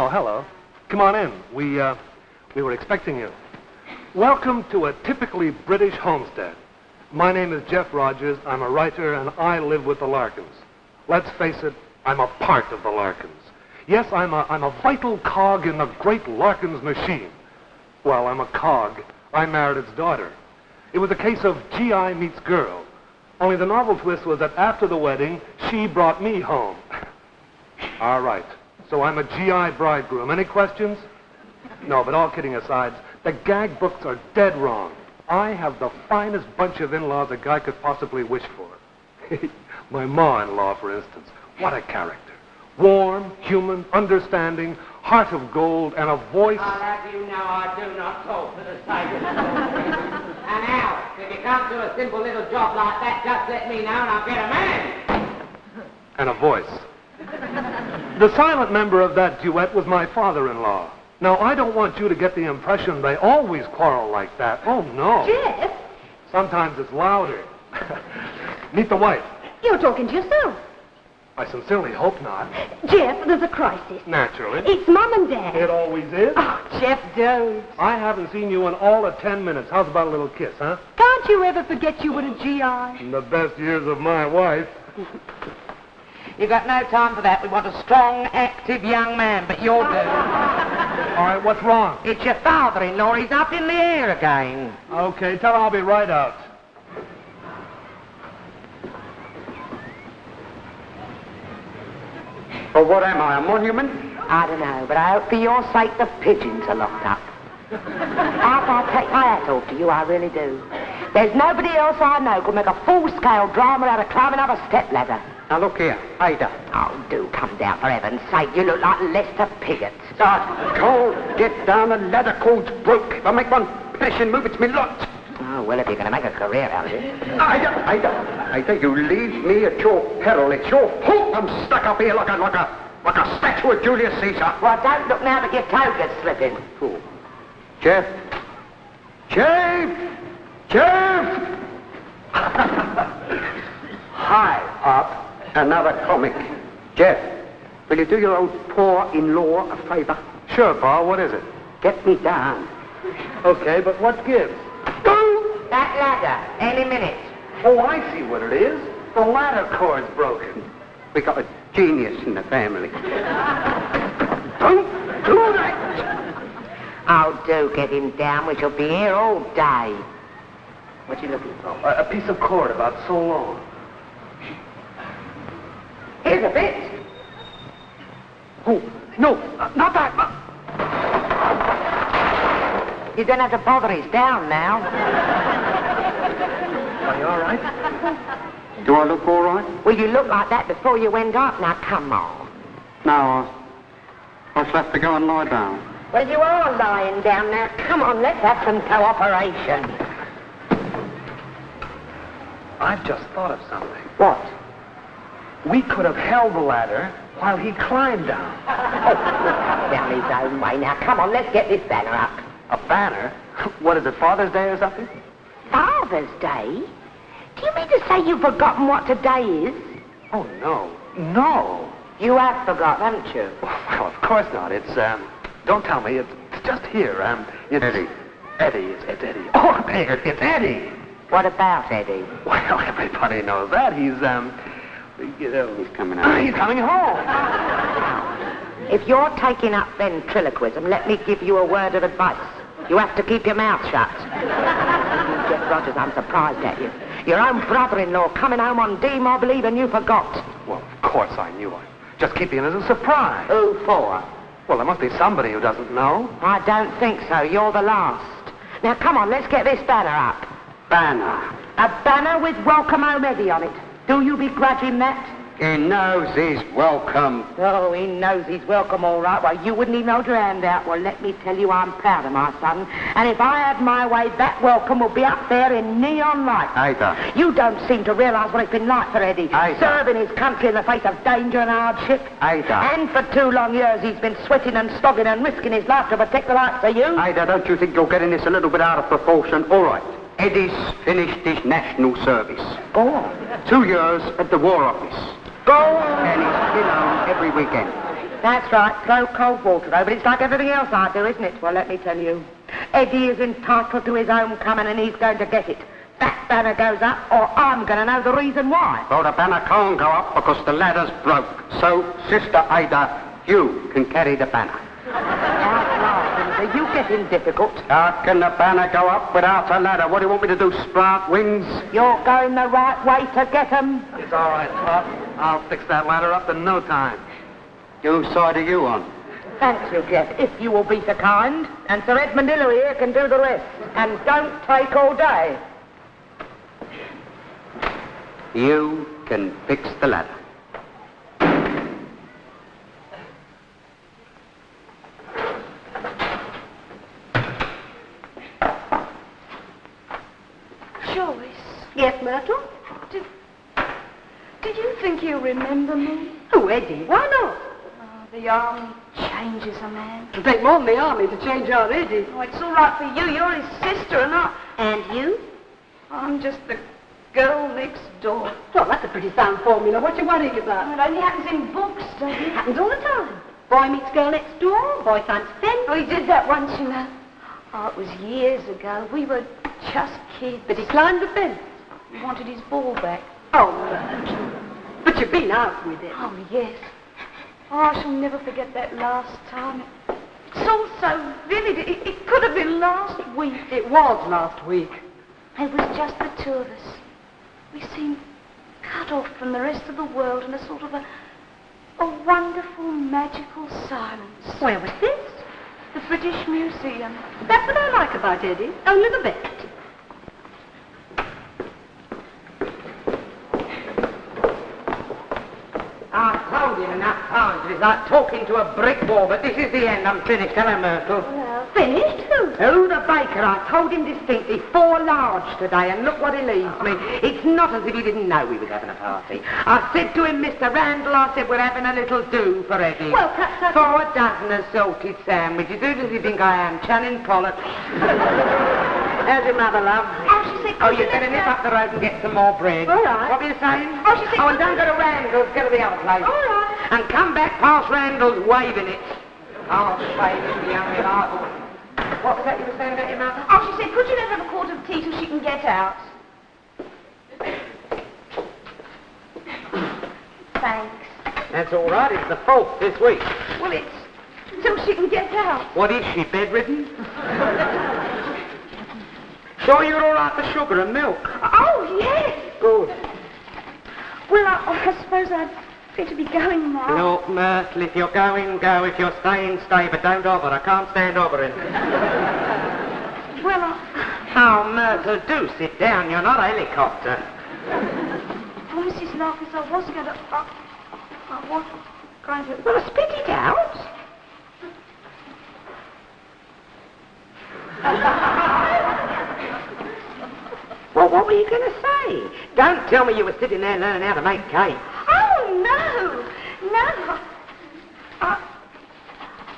Oh, hello. Come on in. We were expecting you. Welcome to a typically British homestead. My name is Jeff Rogers. I'm a writer, and I live with the Larkins. Let's face it, I'm a part of the Larkins. Yes, I'm a vital cog in the great Larkins machine. Well, I'm a cog. I married its daughter. It was a case of GI meets girl. Only the novel twist was that after the wedding, she brought me home. All right. So I'm a GI bridegroom. Any questions? No, but all kidding aside, the gag books are dead wrong. I have the finest bunch of in-laws a guy could possibly wish for. My ma-in-law, for instance. What a character. Warm, human, understanding, heart of gold, and a voice... I'll have you know I do not talk for the sake of it. And now, if you can't do a simple little job like that, just let me know and I'll get a man. And a voice. The silent member of that duet was my father-in-law. Now, I don't want you to get the impression they always quarrel like that. Oh, no. Jeff? Sometimes it's louder. Meet the wife. You're talking to yourself. I sincerely hope not. Jeff, there's a crisis. Naturally. It's Mum and Dad. It always is. Oh, Jeff, don't. I haven't seen you in all of 10 minutes. How's about a little kiss, huh? Can't you ever forget you were a GI? In the best years of my wife. You've got no time for that. We want a strong, active young man, but you'll do. All right, what's wrong? It's your father-in-law. He's up in the air again. Okay, tell him I'll be right out. Well, what am I, a monument? I don't know, but I hope for your sake the pigeons are locked up. After I take my hat off to you, I really do. There's nobody else I know could make a full-scale drama out of climbing up a step-ladder. Now, look here, Ada. Oh, do come down, for heaven's sake. You look like Lester Piggott. Cole, get down, the ladder cord's broke. If I make one passion move, it's me lot. Oh, well, if you're going to make a career out of it. Ada, you leave me at your peril. It's your fault I'm stuck up here like a statue of Julius Caesar. Well, don't look now that your toe gets slipping. Oh. Jeff! Hi, Up. Another comic. Jeff, will you do your old poor-in-law a favor? Sure, Pa, what is it? Get me down. Okay, but what gives? That ladder, any minute. Oh, I see what it is. The ladder cord's broken. We got a genius in the family. Don't do that! Oh, do get him down. We shall be here all day. What you looking for? A piece of cord about so long. Here's a bit. Oh, no, not that. You don't have to bother. He's down now. Are you all right? Do I look all right? Well, you looked like that before you went up. Now, come on. No, I shall have to go and lie down. Well, you are lying down now. Come on, let's have some cooperation. I've just thought of something. What? We could have held the ladder while he climbed down. Down his own way. Now, come on, let's get this banner up. A banner? What is it, Father's Day or something? Father's Day? Do you mean to say you've forgotten what today is? Oh, no. No. You have forgotten, haven't you? Well, of course not. It's, don't tell me. It's just here. It's Eddie. Eddie. It's Eddie. Oh, it's Eddie. What about Eddie? Well, everybody knows that. He's He's coming out. He's coming home. If you're taking up ventriloquism, let me give you a word of advice. You have to keep your mouth shut. Jeff Rogers, I'm surprised at you. Your own brother-in-law coming home on D-Mob leave and you forgot. Well, of course I knew it. Just keeping it as a surprise. Who for? Well, there must be somebody who doesn't know. I don't think so. You're the last. Now, come on, let's get this banner up. Banner. A banner with Welcome Home Eddie on it. Do you begrudge him that? He knows he's welcome. Oh, he knows he's welcome, all right. Well, you wouldn't even hold your hand out. Well, let me tell you, I'm proud of my son. And if I had my way, that welcome will be up there in neon lights. Ada. You don't seem to realise what it's been like for Eddie. Ada. Serving his country in the face of danger and hardship. Ada. And for 2 long years, he's been sweating and slogging and risking his life to protect the likes of you. Ada, don't you think you're getting this a little bit out of proportion? All right. Eddie's finished his national service. Go on. 2 years at the War Office. Go on. And he's still home every weekend. That's right, throw cold water over it. It's like everything else I do, isn't it? Well, let me tell you. Eddie is entitled to his homecoming and he's going to get it. That banner goes up or I'm going to know the reason why. Well, the banner can't go up because the ladder's broke. So, Sister Ada, you can carry the banner. That's right, Lindsay. You getting difficult. How can the banner go up without a ladder? What do you want me to do, sprout wings? You're going the right way to get 'em. It's all right, Pop. I'll fix that ladder up in no time. Whose side are you on? Thank you, Jeff, if you will be so kind. And Sir Edmund Hillary here can do the rest. And don't take all day. You can fix the ladder. Joyce. Yes, Myrtle? Do you think he'll remember me? Oh, Eddie, why not? Oh, the army changes a man. It'll take more than the army to change our Eddie. Oh, it's all right for you. You're his sister, and And you? I'm just the girl next door. Well, that's a pretty sound formula. What you worrying about? It only happens in books, doesn't it? Happens all the time. Boy meets girl next door, boy finds friend. Oh, he did that once, you know. Oh, it was years ago. We were just kids. But he climbed the fence. He wanted his ball back. Oh, Myrtle. But you've been out with it. Oh, yes. Oh, I shall never forget that last time. It's all so vivid. It could have been last week. It was last week. It was just the two of us. We seemed cut off from the rest of the world in a sort of a wonderful, magical silence. Where was this? The British Museum. That's what I like about Eddie. Only the best. I've told him enough times. It's like talking to a brick wall, but this is the end. I'm finished. Hello, Myrtle. Well, finished? Who, the baker? I told him distinctly 4 large today, and look what he leaves me. It's not as if he didn't know we was having a party. I said to him, Mr. Randall, I said, we're having a little do for Eddie. Well, perhaps I 4 dozen of salted sandwiches. Who does he think I am? Channing Pollock. How's your mother, love? Oh, she said... Oh, you're going to nip up the road and get some more bread. All right. What were you saying? Oh, she said... Oh, and don't go to Randall's, go to the other place. All right. And come back past Randall's waving it. Oh, waving the young lad. What was that you were saying about your mother? Oh, she said, could you let her have a quart of tea till she can get out? Thanks. That's all right. It's the 4th this week. Well, it's till she can get out. What is she, bedridden? Sure you're all right for sugar and milk? Oh, yes. Good. Well, I suppose I'd better be going now. Look, Myrtle, if you're going, go. If you're staying, stay. But don't hover. I can't stand hovering. Well, Oh, Myrtle, do sit down. You're not a helicopter. oh, Mrs. Larkins, I was going to... I was going to... Well, spit it out. Well, what were you going to say? Don't tell me you were sitting there learning how to make cake. Oh, no. No.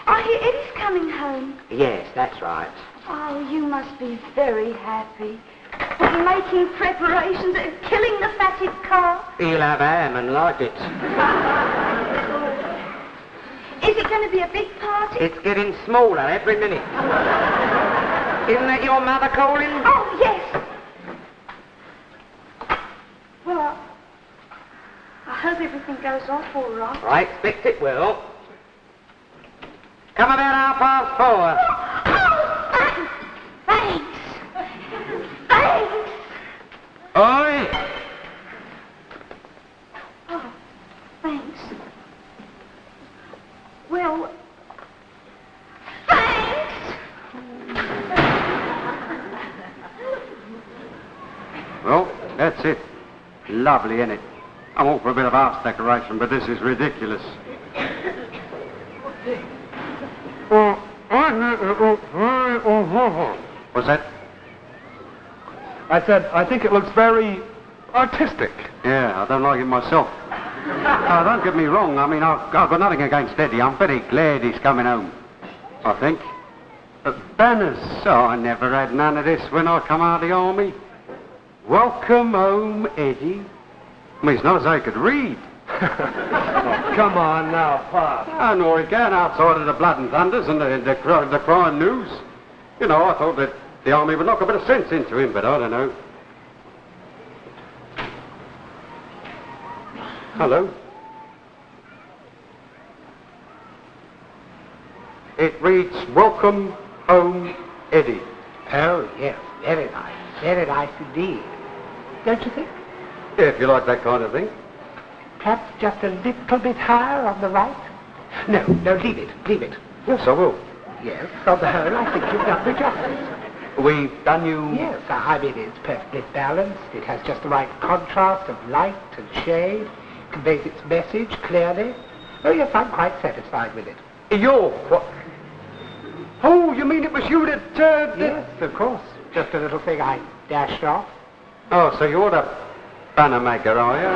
I hear Eddie's coming home. Yes, that's right. Oh, you must be very happy. We're making preparations and killing the fatted calf. He'll have ham and like it. Is it going to be a big party? It's getting smaller every minute. Isn't that your mother calling? Oh, yes. Well, I hope everything goes off all right. I expect it will. Come about 4:30. Oh, thanks. Thanks. Oi! Oh, thanks. Well, thanks. Well, that's it. Lovely, isn't it? I'm all for a bit of arts decoration, but this is ridiculous. What's that? I said, I think it looks very artistic. Yeah, I don't like it myself. Don't get me wrong. I mean, I've got nothing against Eddie. I'm very glad he's coming home, I think. But banners, I never had none of this when I come out of the army. Welcome home, Eddie. I mean, it's not as I could read. Oh, come on now, Pop. I know again, outside of the blood and thunders and the crime news. You know, I thought that the army would knock a bit of sense into him, but I don't know. Hello? It reads, "Welcome home, Eddie." Oh, yes, very nice indeed. Don't you think? Yeah, if you like that kind of thing. Perhaps just a little bit higher on the right? No, leave it. Yes, I will. Yes, on the whole, I think you've done the justice. We've done you... Yes, I mean, it's perfectly balanced. It has just the right contrast of light and shade. Conveys its message clearly. Oh, yes, I'm quite satisfied with it. You're... What? Oh, you mean it was you that... Yes, of course. Just a little thing I dashed off. Oh, so you're the banner maker, are you?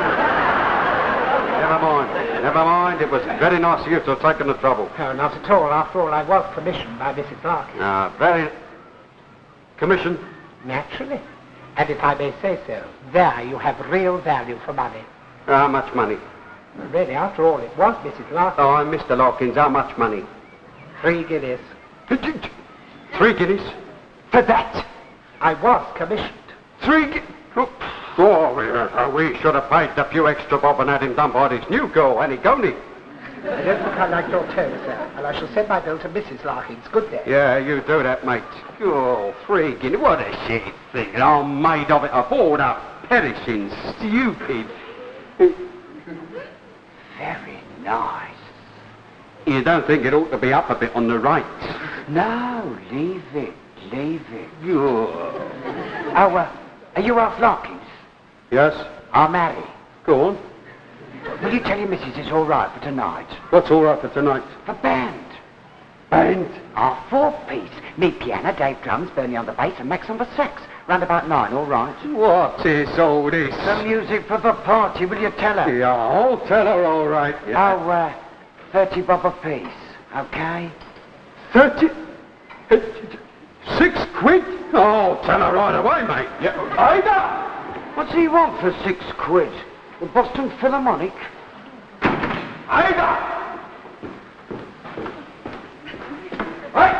Never mind. It was very nice of you to have taken the trouble. Oh, not at all. After all, I was commissioned by Mrs. Larkins. Very... Commission? Naturally. And if I may say so, there you have real value for money. How much money? Well, really, after all, it was Mrs. Larkins. Oh, I'm Mr. Larkins. How much money? 3 guineas. 3 guineas? For that? I was commissioned. 3 guineas? Oh, we should have paid the few extra bob and had him done by this new girl, Annie Coney. I don't think I like your tone, sir, and I shall send my bill to Mrs. Larkins. Good day. Yeah, you do that, mate. Oh, 3 guineas, what a shit thing. I'm made of it of all that perishing, stupid. Very nice. You don't think it ought to be up a bit on the right? No, leave it. Oh. Oh, are you off Larkins? Yes? I'll marry. Go on. Will you tell your missus it's all right for tonight? What's all right for tonight? The band. Band? Our 4-piece. Me piano, Dave drums, Bernie on the bass, and Max on the sax. Round about 9, all right? What is all this? The music for the party, will you tell her? Yeah, I'll tell her all right. Yeah. Oh, 30 bob a piece, okay? 30? 6 quid? Oh, tell her right away, mate. Yeah. Ada! What do you want for 6 quid? The Boston Philharmonic? Ada! Hey!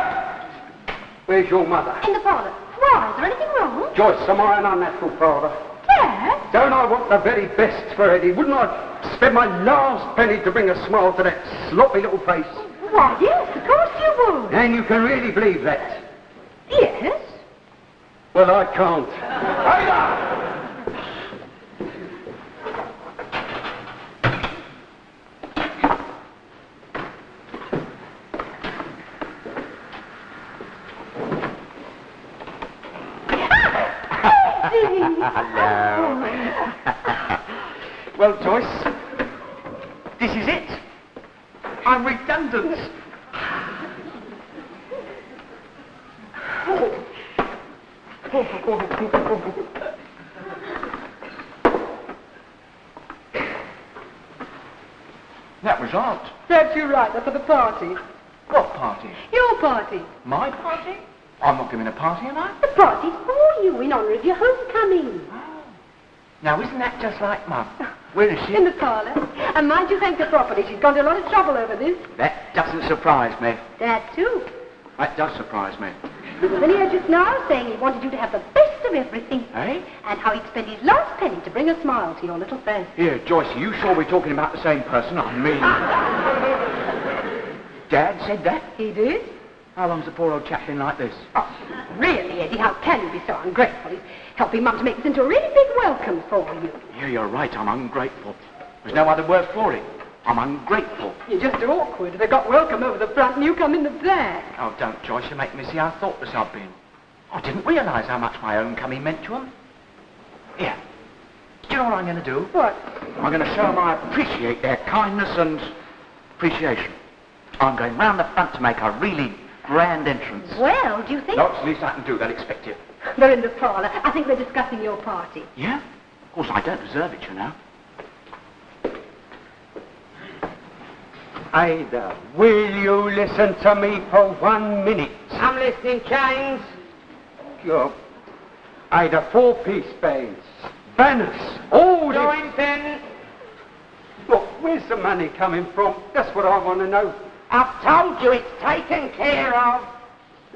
Where's your mother? In the parlour. Why? Is there anything wrong? Joyce, am I an unnatural father? Yes. Don't I want the very best for Eddie? Wouldn't I spend my last penny to bring a smile to that sloppy little face? Why, yes, of course you would. And you can really believe that? Yes. Well, I can't. Ada! Hello. Well, Joyce, this is it. I'm redundant. That was odd. That's you right, that's for the party. What party? Your party. My party? I'm not giving a party, am I? The party's for you in honour of your homecoming. Now, isn't that just like Mum? Where is she? In the parlour. And mind you thank her properly, she's gone to a lot of trouble over this. That doesn't surprise me. Dad, too. That does surprise me. He was in here just now saying he wanted you to have the best of everything. Eh? And how he'd spend his last penny to bring a smile to your little face. Here, Joyce, are you sure we're talking about the same person? I mean... Dad said that? He did? How long's the poor old chap been like this? Oh, really, Eddie, how can you be so ungrateful? He's helping Mum to make this into a really big welcome for you. Yeah, you're right, I'm ungrateful. There's no other word for it. I'm ungrateful. You're just awkward. They got welcome over the front and you come in the back. Oh, don't, Joyce, you make me see how thoughtless I've been. I didn't realise how much my homecoming meant to them. Here, do you know what I'm going to do? What? I'm going to show them I appreciate their kindness and appreciation. I'm going round the front to make a really grand entrance. Well, do you think... No, it's the least I can do, they'll expect it. They're in the parlour. I think they're discussing your party. Yeah? Of course, I don't deserve it, you know. Ada, will you listen to me for 1 minute? I'm listening, James. Yo. Ada, 4-piece bands, banners, all Going, Ben. Look, Where's the money coming from? That's what I want to know. I've told you it's taken care of.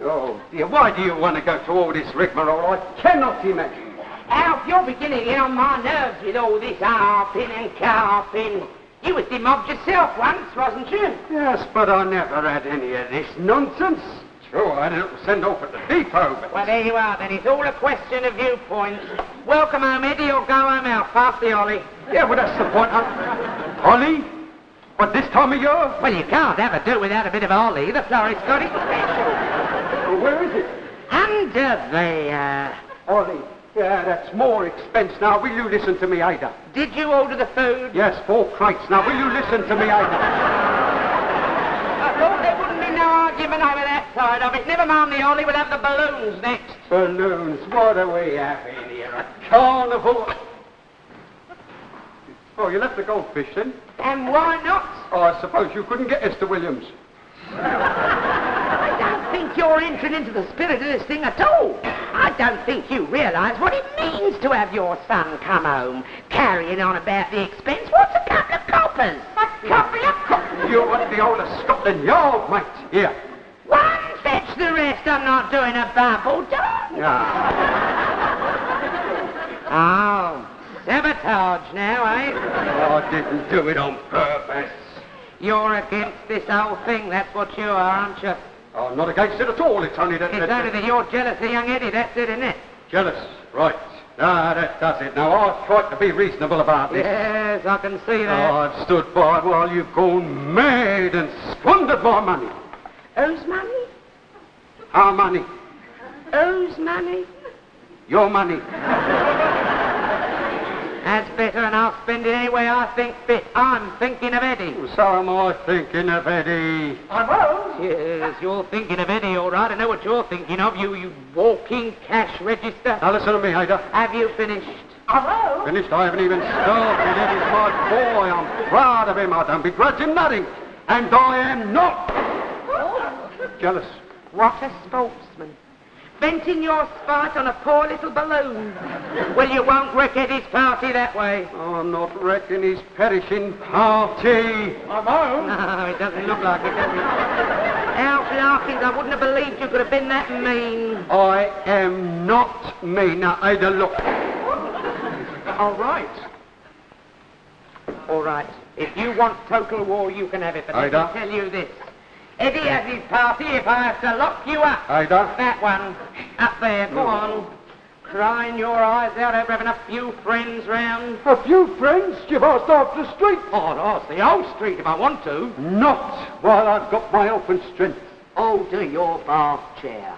Oh, dear, why do you want to go to all this rigmarole? I cannot imagine. Alf, you're beginning to get on my nerves with all this harping and carping. You was demobbed yourself once, wasn't you? Yes, but I never had any of this nonsense. Sure, I had a little send-off at the depot, but... Well, there you are, then. It's all a question of viewpoints. Welcome home, Eddie, or go home out. Pass the Ollie. Yeah, well, that's the point. Ollie? What, this time of year? Well, you can't have a do without a bit of Ollie. The florist got it special. Well, where is it? Under there. Ollie. Yeah, that's more expense. Now, will you listen to me, Ada? Did you order the food? Yes, 4 crates. Now, will you listen to me, Ada? I thought there wouldn't be no argument over that side of it. Never mind the Ollie, we'll have the balloons next. Balloons? What are we having here? A carnival? Oh, you left the goldfish, then? And why not? Oh, I suppose you couldn't get Esther Williams. I don't think you're entering into the spirit of this thing at all. I don't think you realise what it means to have your son come home carrying on about the expense. What's a couple of coppers? A couple of coppers? You want the old of Scotland Yard, mate. Here. One fetch the rest. I'm not doing a bubble, don't. Yeah. Oh, sabotage now, eh? Oh, I didn't do it on purpose. You're against this whole thing, that's what you are, aren't you? Oh, I'm not against it at all. It's only that... It's only that you're jealous of young Eddie, that's it, isn't it? Jealous, right. Ah, that does it. Now, I've tried to be reasonable about this. Yes, I can see that. Oh, I've stood by while you've gone mad and squandered my money. Whose money? Our money. Whose money? Your money. That's better, and I'll spend it any way I think fit. I'm thinking of Eddie. So am I thinking of Eddie. I won't. Yes, you're thinking of Eddie, all right. I know what you're thinking of, you walking cash register. Now, listen to me, Ada. Have you finished? I won't. Finished? I haven't even started. Eddie's my boy. I'm proud of him. I don't begrudge him nothing. And I am not jealous. What a sportsman. Venting your spite on a poor little balloon. Well, you won't wreck Eddie's party that way. Oh, I'm not wrecking his perishing party. I won't. No, it doesn't look like it, does it? Alf Larkins, I wouldn't have believed you could have been that mean. I am not mean. Now, Ada, look. All right. All right. If you want total war, you can have it. But let Ada? me tell you this. Eddie has his party if I have to lock you up. Ada? That one. Up there. Go on. Crying your eyes out over having a few friends round. A few friends? You've asked off the street. Oh, I'll ask the whole street if I want to. Not while I've got my open strength. Oh, to your bath chair.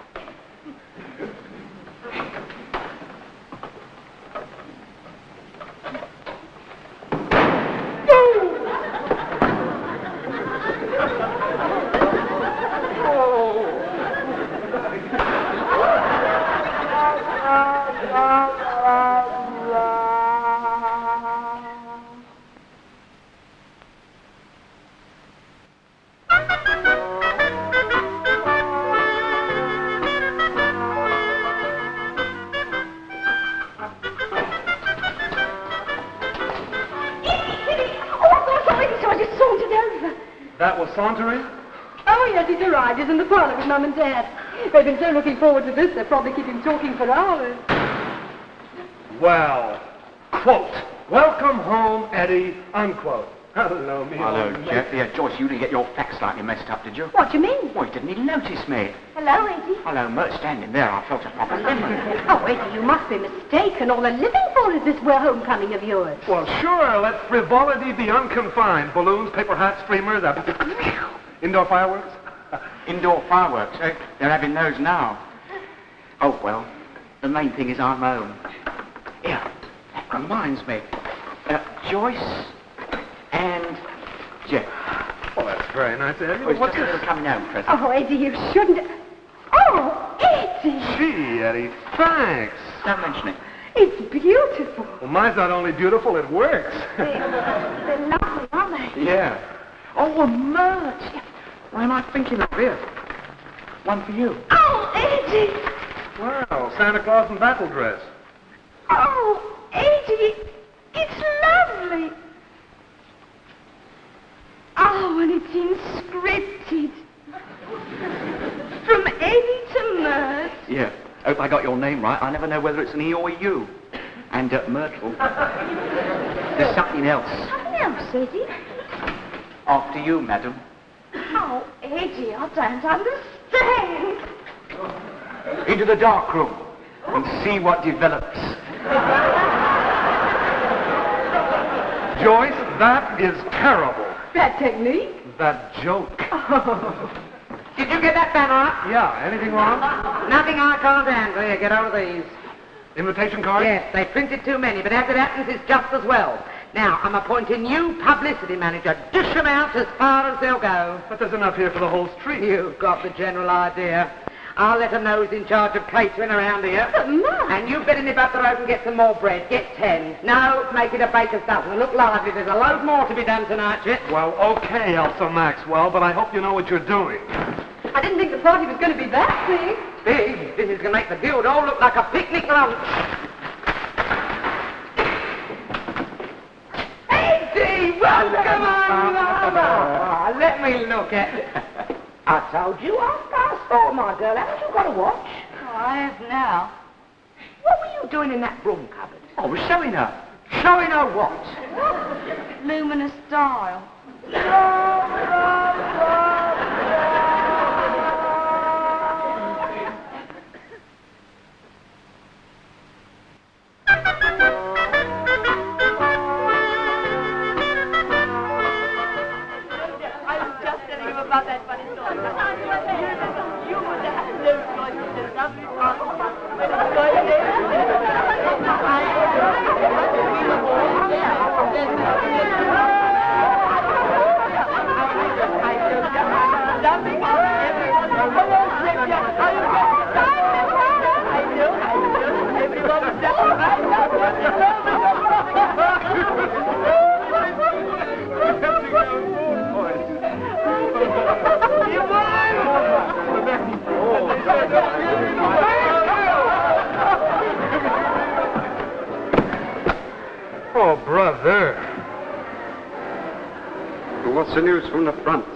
That was sauntering? Oh, yes, he's arrived. He's in the parlour with Mum and Dad. They've been so looking forward to this, they'll probably keep him talking for hours. Well, quote, welcome home, Eddie, unquote. Hello, me. Hello, old mate. Jeff. Yeah, Joyce, you didn't get your facts slightly messed up, did you? What do you mean? Why, you didn't even notice me. Hello, Eddie. Hello, Mert, standing there. I felt a proper lemon. Oh, Eddie, you must be mistaken. All they're living for is this homecoming of yours. Well, sure, let frivolity be unconfined. Balloons, paper hats, streamers, indoor fireworks. Indoor fireworks, eh? They're having those now. Oh, well, the main thing is I'm home. Yeah, that reminds me. Joyce and Jeff. Well, that's very nice, Eddie. Well, What's it's just a this? little coming home present. Oh, Eddie, you shouldn't... Oh, Eddie! Gee, Eddie, thanks. Don't mention it. It's beautiful. Well, mine's not only beautiful, it works. They're lovely, aren't they? Yeah. Oh, a Mert. Why am I thinking of here? One for you. Oh, Eddie! Wow, Santa Claus in battle dress. Oh, Eddie, it's lovely. everything scripted. From Eddie to Mert. Yeah. Hope I got your name right. I never know whether it's an E or a U. And Myrtle. There's something else. Something else, Eddie? After you, madam. Oh, Eddie, I don't understand. Into the dark room and see what develops. Joyce, that is terrible. That technique? That joke. Did you get that banner up? Yeah, anything wrong? Nothing I can't handle. Here, get hold of these. Invitation card? Yes, they printed too many, but as it happens, it's just as well. Now, I'm appointing you publicity manager. Dish them out as far as they'll go. But there's enough here for the whole street. You've got the general idea. I'll let them know who's in charge of catering around here. But, Mum. And you get in the butler road and get some more bread. Get 10. No, make it a baker's dozen. Look lively. There's a load more to be done tonight, Chip. Well, okay, Elsa Maxwell, but I hope you know what you're doing. I didn't think the party was going to be that big. Big? This is going to make the guild all look like a picnic lunch. Eddie, welcome on, Mama. Let me look at it. I told you, I thought, my girl. Haven't you got a watch? Oh, I have now. What were you doing in that broom cupboard? I was showing her. Showing her what? Luminous dial. About that funny story. You would have Oh, brother. What's the news from the front?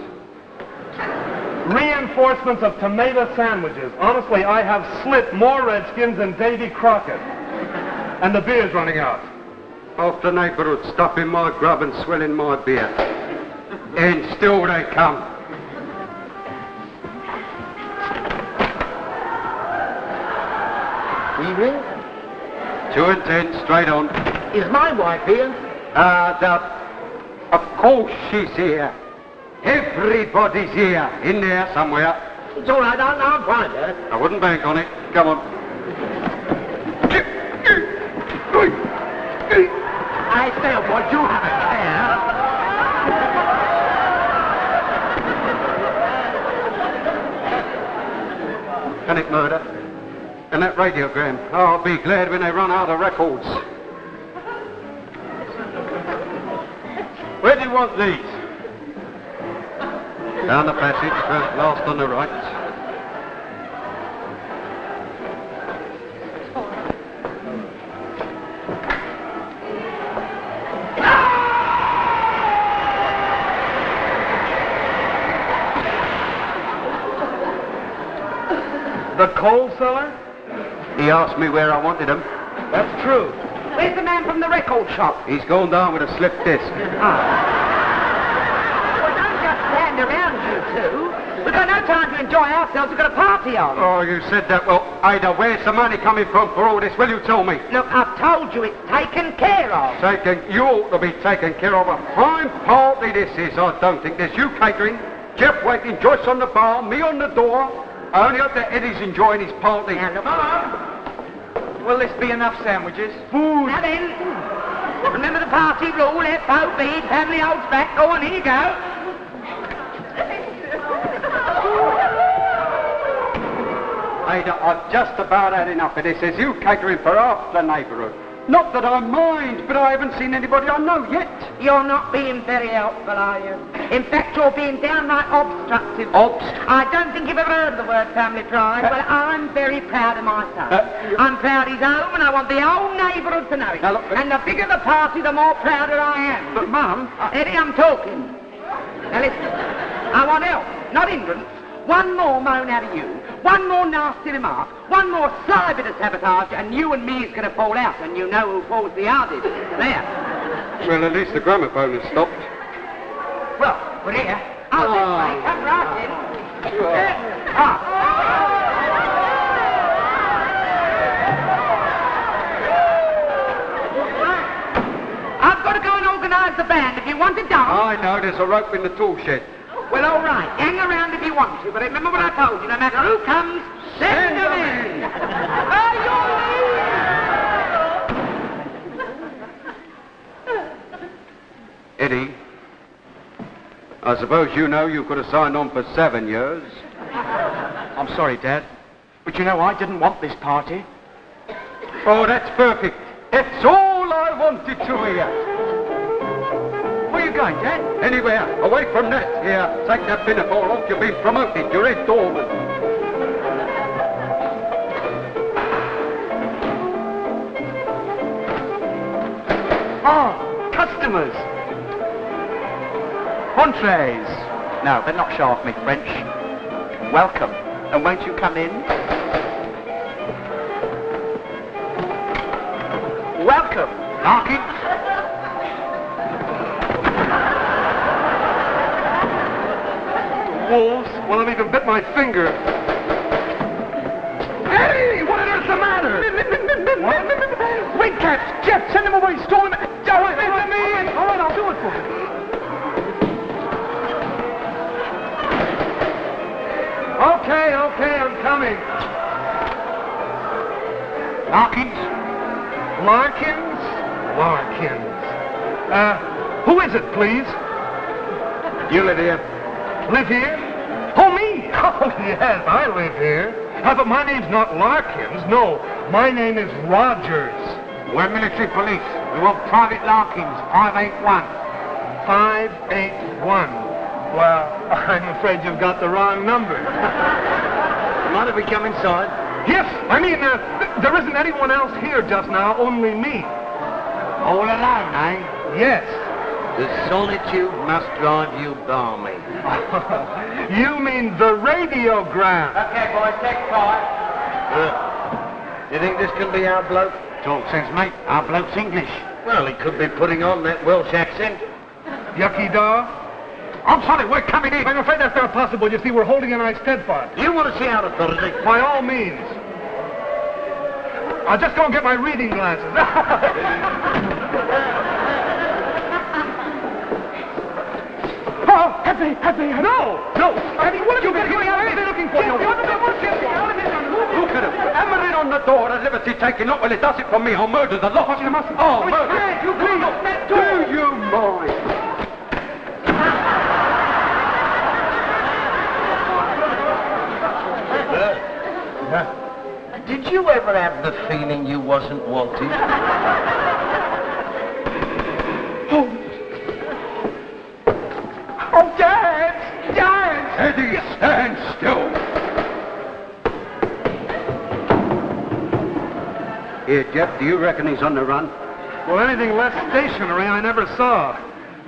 Reinforcements of tomato sandwiches. Honestly, I have slit more Redskins than Davy Crockett. And the beer's running out. Off the neighborhood, stopping my grub and swilling my beer. And still they come. Evening. 2 and 10, straight on. Is my wife here? Of course she's here. Everybody's here. In there somewhere. It's all right, I'll find her. I wouldn't bank on it. Come on. I say, what you have a care. Panic murder. And that radiogram. I'll be glad when they run out of records. Where do you want these? Down the passage, first last on the right. The coal cellar? He asked me where I wanted them. That's true. Where's the man from the record shop? He's gone down with a slip disc. Well, don't just stand around, you two. We've got no time to enjoy ourselves. We've got a party on. Oh, you said that. Well, Ada, where's the money coming from for all this? Will you tell me? Look, I've told you it's taken care of. You ought to be taken care of. A fine party this is, I don't think. There's you catering, Jeff waiting, Joyce on the bar, me on the door. I only hope that Eddie's enjoying his party. Now, look, Will this be enough sandwiches? Food. now then, remember the party rule, FOB, family holds back. Go on, here you go. Ada, I've just about had enough of this. There's you catering for half the neighbourhood. Not that I mind, but I haven't seen anybody I know yet. You're not being very helpful, are you? In fact, you're being downright obstructive. I don't think you've ever heard the word family pride. Well, I'm very proud of my son. I'm proud he's home, and I want the whole neighbourhood to know it. Now, look, and the bigger the party, the more prouder I am. But, Mum... Eddie, I'm talking. Now listen. I want help, not hindrance. One more moan out of you, one more nasty remark, one more sly bit of sabotage, and you and me is going to fall out, and you know who falls the hardest. There. Well, at least the gramophone has stopped. Well, we're here. I'll this way. Come right in. I've got to go and organise the band if you want to dance. I know, there's a rope in the tool shed. Well, all right. Hang around if you want to, but remember what I told you. No matter who comes, send them in. Eddie, I suppose you know you could have signed on for 7 years. I'm sorry, Dad, but you know I didn't want this party. Oh, that's perfect. That's all I wanted to hear. Where are you going, Dad? Anywhere, away from that. Here, take that pinafore off. You've been promoted. You're head doorman. Oh, customers. Entrees. No, but not show off me French. Welcome. And won't you come in? Welcome, Larkins. Wolves? Well, I've even bit my finger. Hey, what on earth's the matter? Wait, Caps. Jeff, send him away. Stole him. All right, I'll do it for you. Okay, I'm coming. Larkins? Larkins. Who is it, please? You live here. Live here? Oh, me? Oh, yes, I live here. But my name's not Larkins. No, my name is Rogers. We're military police. We want Private Larkins, 581. 581. Well, I'm afraid you've got the wrong number. Mind if we come inside? Yes, I mean, there isn't anyone else here just now, only me. All alone, eh? Yes. The solitude must drive you balmy. You mean the radiogram. Okay, boys, take 5. You think this can be our bloke? Talk sense, mate. Our bloke's English. Well, he could be putting on that Welsh accent. Yucky dog. I'm sorry, we're coming in. I'm afraid that's not possible. You see, we're holding a nice steadfast. You want to see our authority? By all means. I'll just go and get my reading glasses. Oh, Happy. No. Eddie, what are you doing? What are they looking for? Look at him. Hammer it on the door, a liberty taking. Not well, it does it for me. I'll murder the lot. You mustn't. Oh, murder. Fred, you please. Do you mind? Did you ever have the feeling you wasn't wanted? Oh, Dad! Eddie, stand still. Here, Jeff, do you reckon he's on the run? Well, anything less stationary I never saw.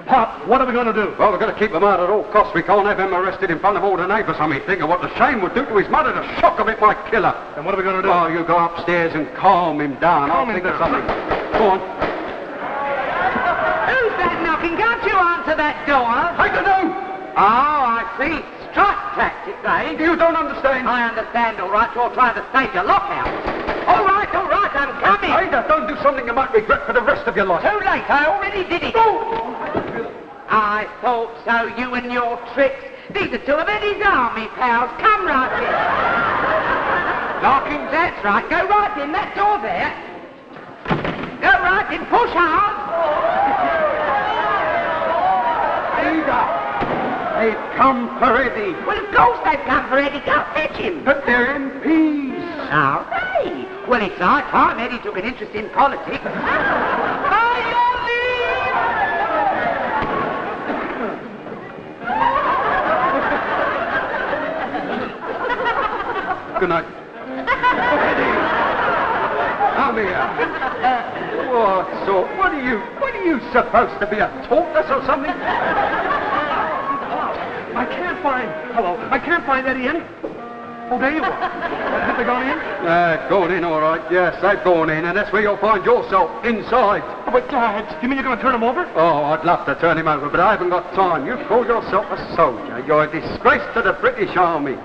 Pop, what are we going to do? Well, we're going to keep him out at all costs. We can't have him arrested in front of all the neighbours. I mean, think of what the shame would do to his mother. The shock of it might kill her. And what are we going to do? Oh, you go upstairs and calm him down. Calm I'll him think of down. something. Go on. Who's that knocking? Can't you answer that door? I don't know. Oh, I see. Strike tactics, eh? You don't understand. I understand, all right. You're trying to stage a lockout. All right, I'm coming. Ada, don't do something you might regret for the rest of your life. Too late, I already did it. I thought so, you and your tricks. These are two of Eddie's army pals. Come right in. Larkins, that's right. Go right in, that door there. Go right in, push hard. Ada, they've come for Eddie. Well, of course they've come for Eddie. Go fetch him. But they're MPs. All right. Well, it's high time Eddie took an interest in politics. By your leave! Good night. Eddie, come here. What are you supposed to be, a tortoise or something? I can't find Eddie any... Oh, there you are. Have they gone in? Gone in, all right. Yes, they've gone in, and that's where you'll find yourself, inside. Oh, but, Dad, you mean you're going to turn him over? Oh, I'd love to turn him over, but I haven't got time. You call yourself a soldier. You're a disgrace to the British Army.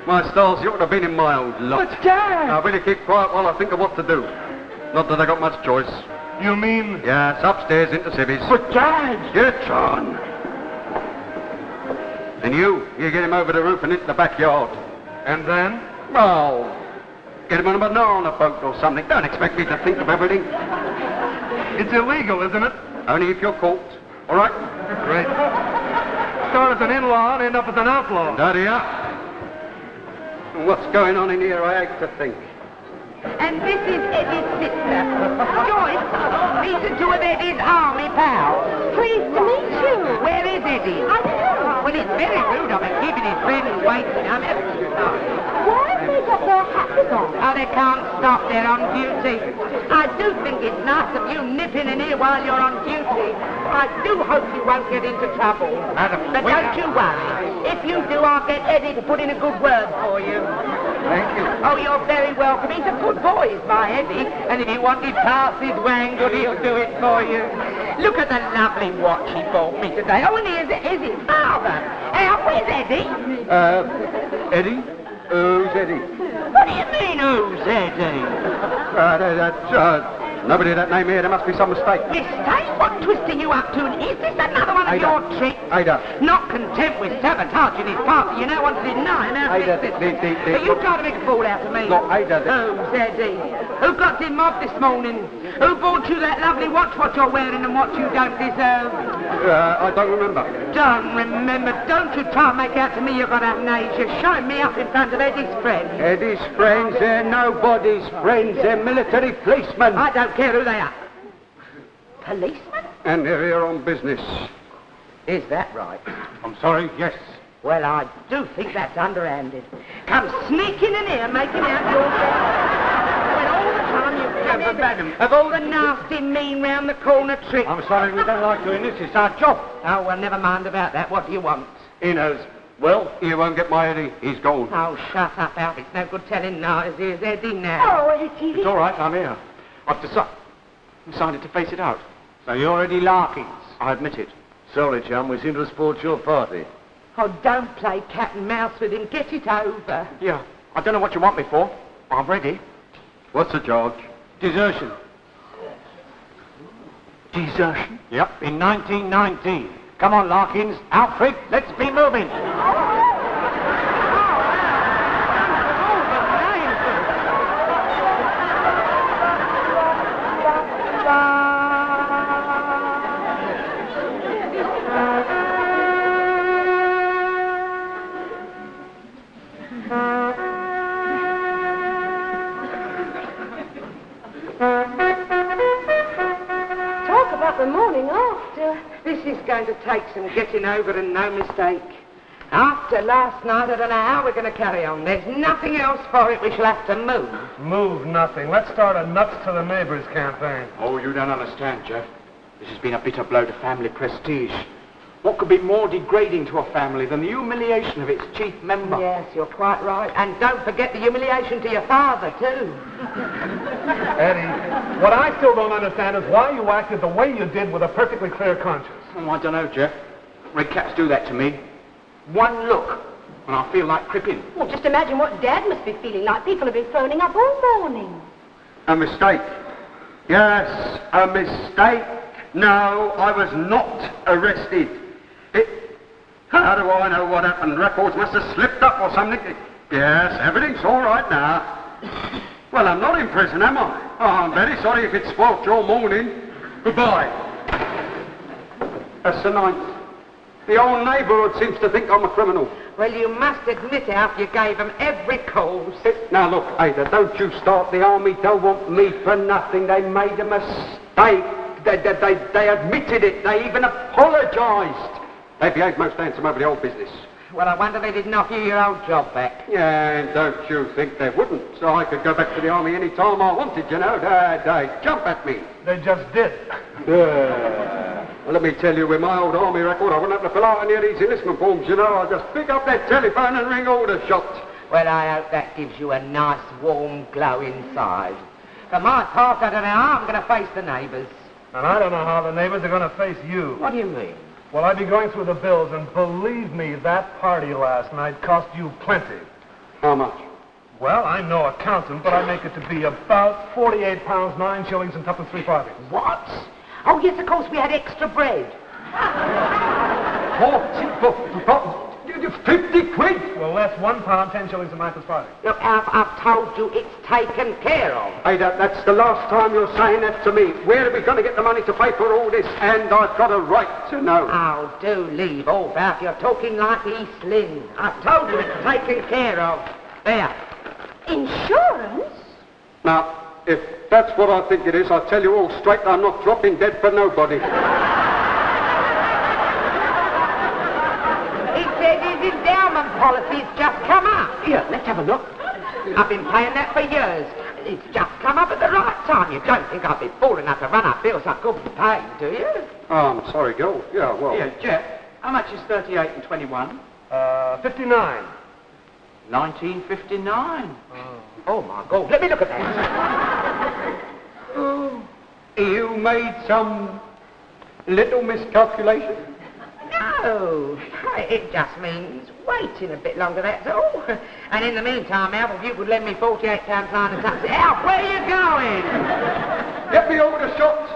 My stars, you ought to have been in my old lot. But, Dad! Now, will you keep quiet while I think of what to do? Not that I got much choice. You mean... Yes, upstairs into civvies. But, Dad! Get on. And you get him over the roof and into the backyard. And then? Well, get him on a banana boat or something. Don't expect me to think of everything. It's illegal, isn't it? Only if you're caught. All right? Great. Start as an in-law and end up as an outlaw. Daddy, what's going on in here, I hate to think. And this is Eddie's sister, Joyce. These are two of Eddie's army pals. Pleased to meet you. Where is Eddie? I don't know. Well, it's very rude of him keeping his friends waiting. I'm ever so sorry. Why have they got their hats on? Oh, they can't stop. They're on duty. I do think it's nice of you nipping in here while you're on duty. I do hope you won't get into trouble. Madam, But don't you worry. If you do, I'll get Eddie to put in a good word for you. Thank you. Oh, you're very welcome. He's a good boy, is my Eddie. And if you want his passes wangled, he'll do it for you. Look at the lovely watch he bought me today. Oh, and here's his father. Now, where's Eddie? Eddie? Who's Eddie? What do you mean, who's Eddie? Nobody of that name here. There must be some mistake. Mistake? What twist are you up to? And is this another one of Ada. your tricks? Ada. Not content with sabotaging his party, you now want to deny him our Ada, existence. But you trying to make a fool out of me. No, Ada. Who's Eddie? Who got him mobbed this morning? Who bought you that lovely watch, what you're wearing and what you don't deserve? I don't remember. Don't remember. Don't you try and make out to me you've got amnesia. You're showing me up in front of Eddie's friends. Eddie's friends, they're nobody's friends. They're military policemen. I don't care who they are. Policemen? And they're here on business. Is that right? I'm sorry, yes. Well, I do think that's underhanded. Come sneaking in here, making out your when all the time you've come in of all the nasty, mean round the corner tricks. I'm sorry, we don't like doing this. It's our job. Oh, well, never mind about that. What do you want? He knows. Well, you won't get my Eddie. He's gone. Oh, shut up, Alf. It's no good telling lies. Here's Eddie now. Oh, Eddie. It's all right, I'm here. I've decided to face it out. So you're Eddie Larkins. I admit it. Sorry, chum, we seem to have spoiled your party. Oh, don't play cat and mouse with him. Get it over. Yeah, I don't know what you want me for. I'm ready. What's the charge? Desertion. Desertion? Yep, in 1919. Come on, Larkins. Alfred, let's be moving. Talk about the morning after. This is going to take some getting over and no mistake. After last night, I don't know how we're going to carry on. There's nothing else for it. We shall have to move. Move nothing. Let's start a nuts to the neighbors campaign. Oh, you don't understand, Jeff. This has been a bitter blow to family prestige. What could be more degrading to a family than the humiliation of its chief member? Yes, you're quite right. And don't forget the humiliation to your father, too. Eddie, what I still don't understand is why you acted the way you did with a perfectly clear conscience. Oh, I don't know, Jeff. Red caps do that to me. One look, and I feel like cripping. Well, just imagine what Dad must be feeling like. People have been phoning up all morning. A mistake. Yes, a mistake. No, I was not arrested. How do I know what happened? Records must have slipped up or something. Yes, everything's all right now. Well, I'm not in prison, am I? Oh, I'm very sorry if it spoilt your morning. Goodbye. That's the 9th. The whole neighbourhood seems to think I'm a criminal. Well, you must admit, Alf, you gave them every cause. Now, look, Ada, don't you start. The army don't want me for nothing. They made a mistake. They admitted it. They even apologised. They behaved most handsome over the old business. Well, I wonder they didn't offer you your old job back. Yeah, and don't you think they wouldn't? So I could go back to the army any time I wanted, you know. They'd jump at me. They just did. Well, let me tell you, with my old army record, I wouldn't have to fill out any of these enlistment forms, you know. I'll just pick up that telephone and ring all the shots. Well, I hope that gives you a nice, warm glow inside. For my part, I don't know how I'm going to face the neighbours. And I don't know how the neighbors are going to face you. What do you mean? Well, I'd be going through the bills, and believe me, that party last night cost you plenty. How much? Well, I'm no accountant, but I make it to be about £48, 9 shillings and tuppence 3 farthings. What? Oh, yes, of course, we had extra bread. 50 quid? Well, that's £1, 10 shillings and 9 farthings. Look, I've told you it's taken care of. Hey, that's the last time you're saying that to me. Where are we going to get the money to pay for all this? And I've got a right to know. Oh, do leave all that. You're talking like East Lynn. I've told you it's taken care of. There. Insurance? Now, if that's what I think it is, I'll tell you all straight, I'm not dropping dead for nobody. His endowment policy's just come up. Here, let's have a look. I've been paying that for years. It's just come up at the right time. You don't think I'd be fool enough to run up bills I couldn't pay, do you? Oh, I'm sorry, Gil. Yeah, well... Here, Jeff, how much is 38 and 21? 59. 1959. Oh, my God. Let me look at that. Oh, you made some little miscalculation? No. It just means waiting a bit longer, that's all. And in the meantime, Alf, if you could lend me £48 line of taxi. Alf, where are you going? Get me all the shots.